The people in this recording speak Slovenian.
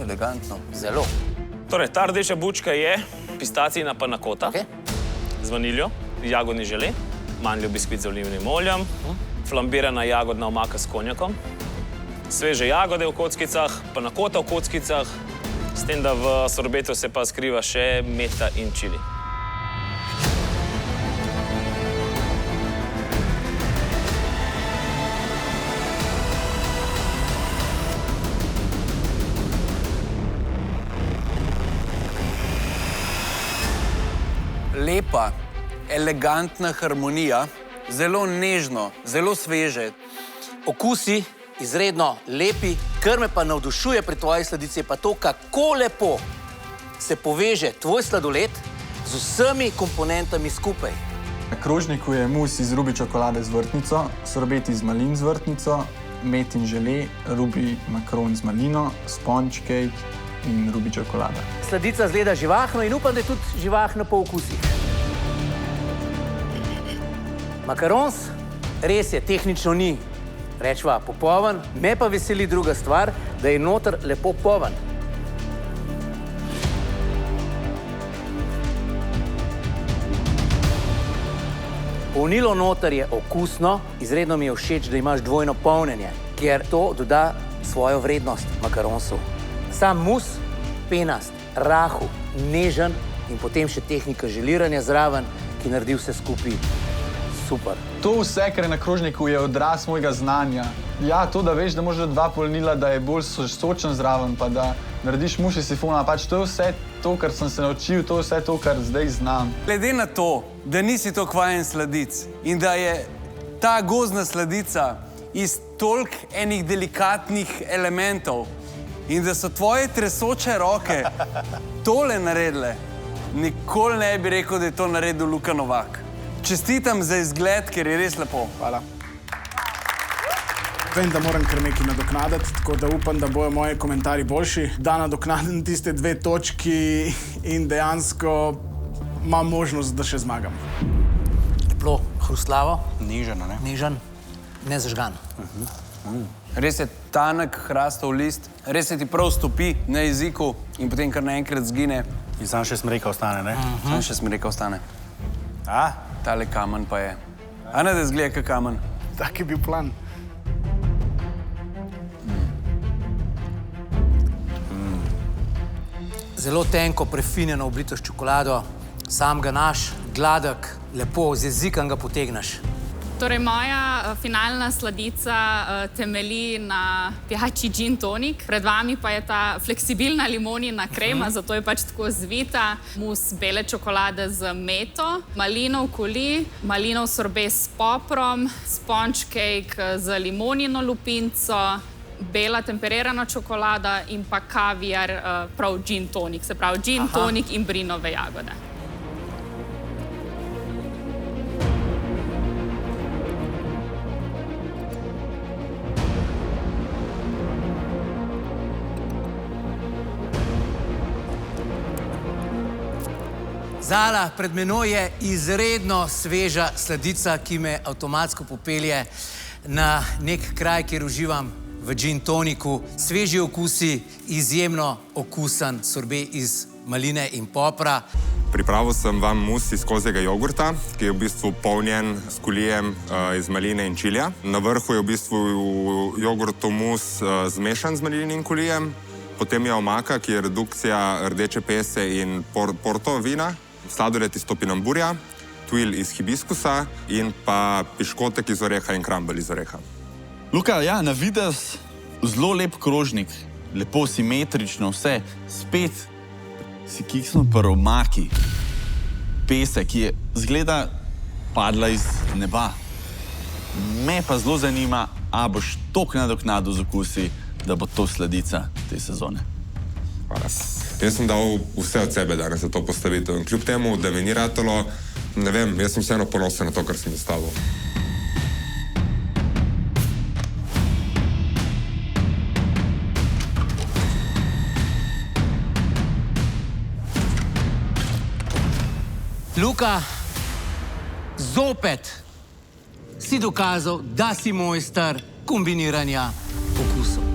Elegantno, zelo. Torej, ta rdeča bučka je pistacijina panna cotta z vaniljo, jagodni žele, mandljev biskvit z olivnim oljem, flambirana jagodna omaka s konjakom, sveže jagode v kockicah, panna cotta v kockicah, s tem, da v sorbetu se pa skriva še meta in čili. Lepa, elegantna harmonija, zelo nežno, zelo sveže. Okusi izredno lepi, kar me pa navdušuje pri tvoji sladici, je pa to, kako lepo se poveže tvoj sladoled z vsemi komponentami skupaj. Na krožniku je mus iz rubi čokolade z vrtnico, sorbet iz malin z vrtnico, met in žele, rubi makaron z malino, sponge cake in rubi čokolada. Sladica zgleda živahno in upam, da je tudi živahno po okusih. Makarons res je, tehnično ni, rečva, popoln, me pa veseli druga stvar, da je noter lepo poln. Polnilo noter je okusno, izredno mi je všeč, da imaš dvojno polnjenje, ker to doda svojo vrednost makaronsu. Sam mus, penast, rahel, nežen in potem še tehnika želiranja zraven, ki naredi vse skupaj super. To vse, kar je na krožniku, je odraz mojega znanja. Ja, to, da veš, da moraš dva polnila, da je bolj sočen zraven, pa da narediš mus iz sifona, pač to je vse to, kar sem se naučil, to je vse to, kar zdaj znam. Glede na to, da nisi toliko vajen sladic in da je ta gozdna sladica iz toliko enih delikatnih elementov in da so tvoje tresoče roke tole naredile, nikoli ne bi rekel, da je to naredil Luka Novak. Čestitam za izgled, ker je res lepo. Hvala. Vem, da moram kar nekaj nadoknaditi, tako da upam, da bojo moji komentarji boljši. Da nadoknadim tiste 2 točki in dejansko imam možnost, da še zmagam. Toplo, hrustlavo. Nižano, ne? Nežen, nezažgan. Res je tanek hrastov list, res se ti prav stopi na jeziku in potem kar naenkrat zgine. In sam še smreka ostane, ne? Sam še smreka ostane. Tale kamen pa je. A ne, da zgleda kak kamen? Tak je bil plan. Zelo tenko, prefinjeno oblito s čokolado, sam ga naš, gladek, lepo, z jezikom ga potegneš. Torej, moja finalna sladica temelji na pijači gin tonik. Pred vami pa je ta fleksibilna limonina krema, zato je pač tako zvita. Mus bele čokolade z meto, malinov koli, malinov sorbet s poprom, sponge cake z limonino lupinco, bela temperirana čokolada in pa kaviar, prav gin tonik, se pravi gin tonik in brinove jagode. Zala, pred menoj je izredno sveža sladica, ki me avtomatsko popelje na nek kraj, kjer uživam v gin toniku. Sveži okusi, izjemno okusen sorbet iz maline in popra. Pripravil sem vam mus iz kozjega jogurta, ki je v bistvu polnjen s kulijem iz maline in čilija. Na vrhu je v bistvu v jogurtu mus zmešan z malininim kulijem. Potem je omaka, ki je redukcija rdeče pese in porto vina. Sladoled iz topinamburja, tuil iz hibiskusa in pa piškotek iz oreha in krambel iz oreha. Luka, ja, na videz zelo lep krožnik, lepo simetrično vse. Spet si kiksno po omaki, pese, ki je zgleda padla iz neba. Me pa zelo zanima, a boš toliko nadoknadil z okusi, da bo to sladica te sezone. Hvala. Jaz sem dal vse od sebe danes za to postavitev. In kljub temu, da mi ni ratalo, ne vem, jaz sem vseeno ponosen na to, kar sem dostavil. Luka, zopet si dokazal, da si mojster kombiniranja okusov.